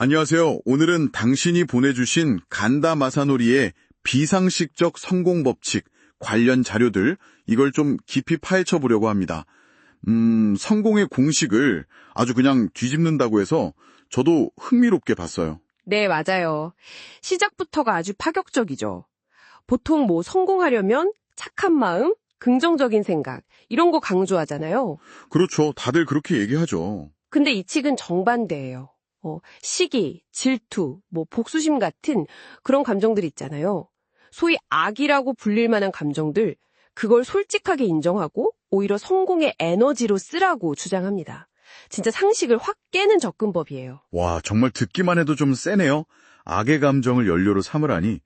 안녕하세요. 오늘은 당신이 보내주신 간다 마사노리의 비상식적 성공 법칙 관련 자료들, 이걸 좀 깊이 파헤쳐 보려고 합니다. 성공의 공식을 아주 그냥 뒤집는다고 해서 저도 흥미롭게 봤어요. 네, 맞아요. 시작부터가 아주 파격적이죠. 보통 성공하려면 착한 마음, 긍정적인 생각, 이런 거 강조하잖아요. 그렇죠. 다들 그렇게 얘기하죠. 근데 이 책은 정반대예요. 시기, 질투, 복수심 같은 그런 감정들 있잖아요. 소위 악이라고 불릴 만한 감정들, 그걸 솔직하게 인정하고 오히려 성공의 에너지로 쓰라고 주장합니다. 진짜 상식을 확 깨는 접근법이에요. 와, 정말 듣기만 해도 좀 세네요. 악의 감정을 연료로 삼으라니.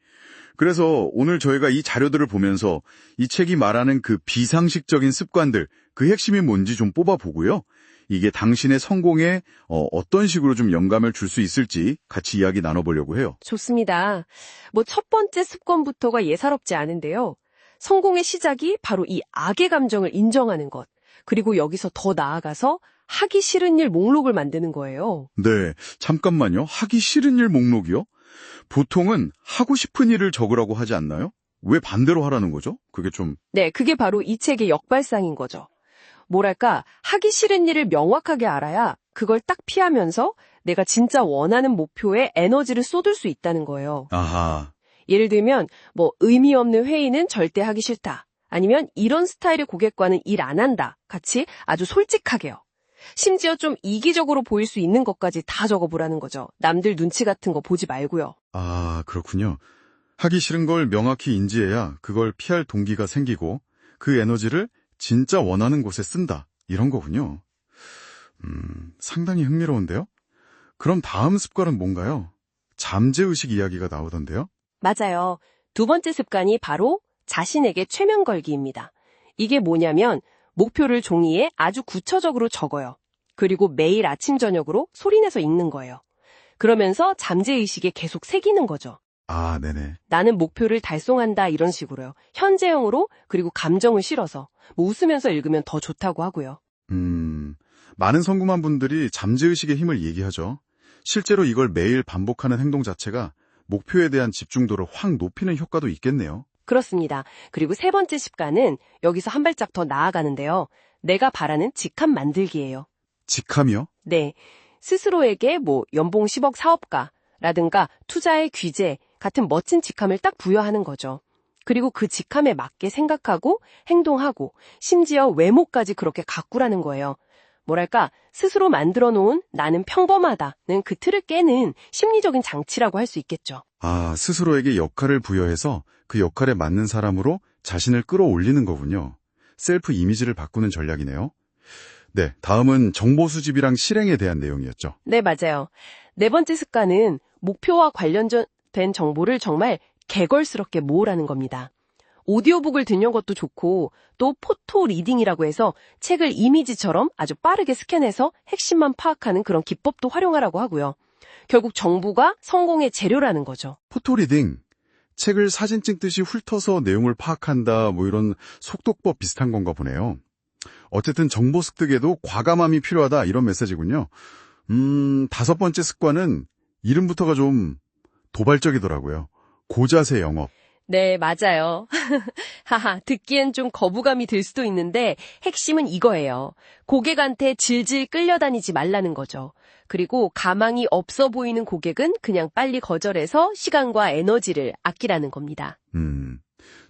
그래서 오늘 저희가 이 자료들을 보면서 이 책이 말하는 그 비상식적인 습관들, 그 핵심이 뭔지 좀 뽑아보고요. 이게 당신의 성공에 어떤 식으로 좀 영감을 줄 수 있을지 같이 이야기 나눠보려고 해요. 좋습니다. 첫 번째 습관부터가 예사롭지 않은데요. 성공의 시작이 바로 이 악의 감정을 인정하는 것. 그리고 여기서 더 나아가서 하기 싫은 일 목록을 만드는 거예요. 네, 잠깐만요. 하기 싫은 일 목록이요? 보통은 하고 싶은 일을 적으라고 하지 않나요? 왜 반대로 하라는 거죠? 그게 좀... 네, 그게 바로 이 책의 역발상인 거죠. 뭐랄까, 하기 싫은 일을 명확하게 알아야 그걸 딱 피하면서 내가 진짜 원하는 목표에 에너지를 쏟을 수 있다는 거예요. 아하. 예를 들면, 의미 없는 회의는 절대 하기 싫다. 아니면 이런 스타일의 고객과는 일 안 한다. 같이 아주 솔직하게요. 심지어 좀 이기적으로 보일 수 있는 것까지 다 적어보라는 거죠. 남들 눈치 같은 거 보지 말고요. 아, 그렇군요. 하기 싫은 걸 명확히 인지해야 그걸 피할 동기가 생기고 그 에너지를 진짜 원하는 곳에 쓴다. 이런 거군요. 상당히 흥미로운데요? 그럼 다음 습관은 뭔가요? 잠재의식 이야기가 나오던데요? 맞아요. 두 번째 습관이 바로 자신에게 최면 걸기입니다. 이게 뭐냐면 목표를 종이에 아주 구체적으로 적어요. 그리고 매일 아침 저녁으로 소리내서 읽는 거예요. 그러면서 잠재의식에 계속 새기는 거죠. 아, 네네. 나는 목표를 달성한다 이런 식으로요. 현재형으로 그리고 감정을 실어서 웃으면서 읽으면 더 좋다고 하고요. 많은 성공한 분들이 잠재의식의 힘을 얘기하죠. 실제로 이걸 매일 반복하는 행동 자체가 목표에 대한 집중도를 확 높이는 효과도 있겠네요. 그렇습니다. 그리고 세 번째 습관은 여기서 한 발짝 더 나아가는데요. 내가 바라는 직함 만들기예요. 직함이요? 네. 스스로에게 연봉 10억 사업가라든가 투자의 귀재 같은 멋진 직함을 딱 부여하는 거죠. 그리고 그 직함에 맞게 생각하고 행동하고 심지어 외모까지 그렇게 가꾸라는 거예요. 뭐랄까 스스로 만들어 놓은 나는 평범하다는 그 틀을 깨는 심리적인 장치라고 할 수 있겠죠. 아, 스스로에게 역할을 부여해서 그 역할에 맞는 사람으로 자신을 끌어올리는 거군요. 셀프 이미지를 바꾸는 전략이네요. 네, 다음은 정보 수집이랑 실행에 대한 내용이었죠. 네, 맞아요. 네 번째 습관은 목표와 관련된 정보를 정말 개걸스럽게 모으라는 겁니다. 오디오북을 듣는 것도 좋고 또 포토 리딩이라고 해서 책을 이미지처럼 아주 빠르게 스캔해서 핵심만 파악하는 그런 기법도 활용하라고 하고요. 결국 정보가 성공의 재료라는 거죠. 포토리딩, 책을 사진 찍듯이 훑어서 내용을 파악한다, 이런 속독법 비슷한 건가 보네요. 어쨌든 정보 습득에도 과감함이 필요하다, 이런 메시지군요. 다섯 번째 습관은 이름부터가 좀 도발적이더라고요. 고자세 영업. 네, 맞아요. 하하, 듣기엔 좀 거부감이 들 수도 있는데 핵심은 이거예요. 고객한테 질질 끌려다니지 말라는 거죠. 그리고 가망이 없어 보이는 고객은 그냥 빨리 거절해서 시간과 에너지를 아끼라는 겁니다.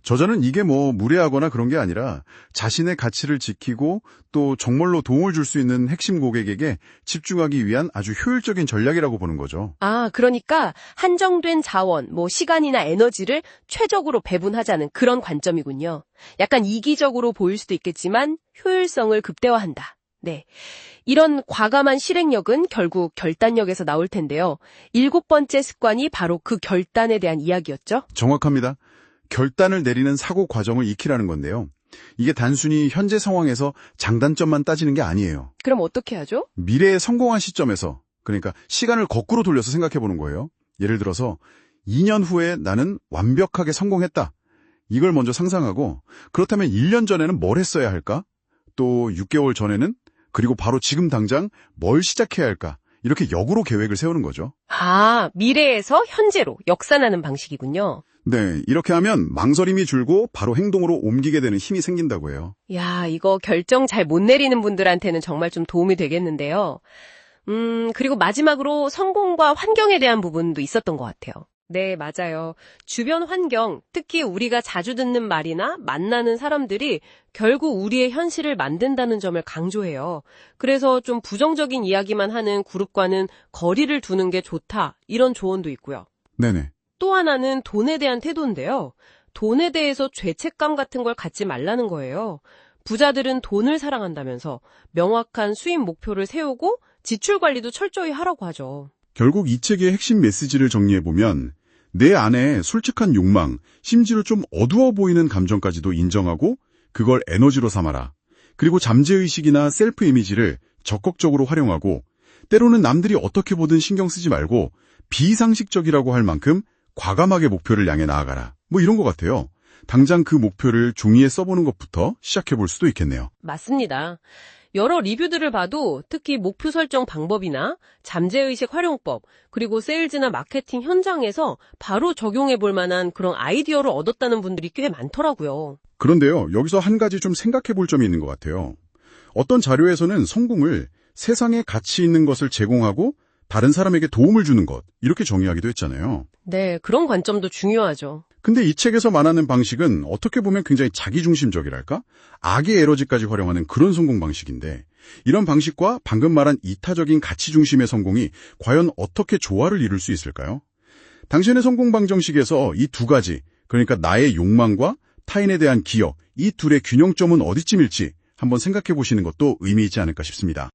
저자는 이게 무례하거나 그런 게 아니라 자신의 가치를 지키고 또 정말로 도움을 줄 수 있는 핵심 고객에게 집중하기 위한 아주 효율적인 전략이라고 보는 거죠. 아, 그러니까 한정된 자원, 시간이나 에너지를 최적으로 배분하자는 그런 관점이군요. 약간 이기적으로 보일 수도 있겠지만 효율성을 극대화한다. 네. 이런 과감한 실행력은 결국 결단력에서 나올 텐데요. 일곱 번째 습관이 바로 그 결단에 대한 이야기였죠. 정확합니다. 결단을 내리는 사고 과정을 익히라는 건데요. 이게 단순히 현재 상황에서 장단점만 따지는 게 아니에요. 그럼 어떻게 하죠? 미래의 성공한 시점에서, 그러니까 시간을 거꾸로 돌려서 생각해 보는 거예요. 예를 들어서 2년 후에 나는 완벽하게 성공했다. 이걸 먼저 상상하고, 그렇다면 1년 전에는 뭘 했어야 할까? 또 6개월 전에는, 그리고 바로 지금 당장 뭘 시작해야 할까? 이렇게 역으로 계획을 세우는 거죠. 아, 미래에서 현재로 역산하는 방식이군요. 네, 이렇게 하면 망설임이 줄고 바로 행동으로 옮기게 되는 힘이 생긴다고 해요. 야, 이거 결정 잘 못 내리는 분들한테는 정말 좀 도움이 되겠는데요. 그리고 마지막으로 성공과 환경에 대한 부분도 있었던 것 같아요. 네, 맞아요. 주변 환경, 특히 우리가 자주 듣는 말이나 만나는 사람들이 결국 우리의 현실을 만든다는 점을 강조해요. 그래서 좀 부정적인 이야기만 하는 그룹과는 거리를 두는 게 좋다, 이런 조언도 있고요. 네네. 또 하나는 돈에 대한 태도인데요. 돈에 대해서 죄책감 같은 걸 갖지 말라는 거예요. 부자들은 돈을 사랑한다면서 명확한 수입 목표를 세우고 지출 관리도 철저히 하라고 하죠. 결국 이 책의 핵심 메시지를 정리해보면 내 안에 솔직한 욕망, 심지어 좀 어두워 보이는 감정까지도 인정하고 그걸 에너지로 삼아라. 그리고 잠재의식이나 셀프 이미지를 적극적으로 활용하고 때로는 남들이 어떻게 보든 신경 쓰지 말고 비상식적이라고 할 만큼 과감하게 목표를 향해 나아가라. 뭐 이런 것 같아요. 당장 그 목표를 종이에 써보는 것부터 시작해볼 수도 있겠네요. 맞습니다. 여러 리뷰들을 봐도 특히 목표 설정 방법이나 잠재의식 활용법, 그리고 세일즈나 마케팅 현장에서 바로 적용해 볼 만한 그런 아이디어를 얻었다는 분들이 꽤 많더라고요. 그런데요, 여기서 한 가지 좀 생각해 볼 점이 있는 것 같아요. 어떤 자료에서는 성공을 세상에 가치 있는 것을 제공하고 다른 사람에게 도움을 주는 것, 이렇게 정의하기도 했잖아요. 네, 그런 관점도 중요하죠. 근데 이 책에서 말하는 방식은 어떻게 보면 굉장히 자기중심적이랄까? 악의 에너지까지 활용하는 그런 성공 방식인데 이런 방식과 방금 말한 이타적인 가치 중심의 성공이 과연 어떻게 조화를 이룰 수 있을까요? 당신의 성공 방정식에서 이 두 가지, 그러니까 나의 욕망과 타인에 대한 기여, 이 둘의 균형점은 어디쯤일지 한번 생각해 보시는 것도 의미 있지 않을까 싶습니다.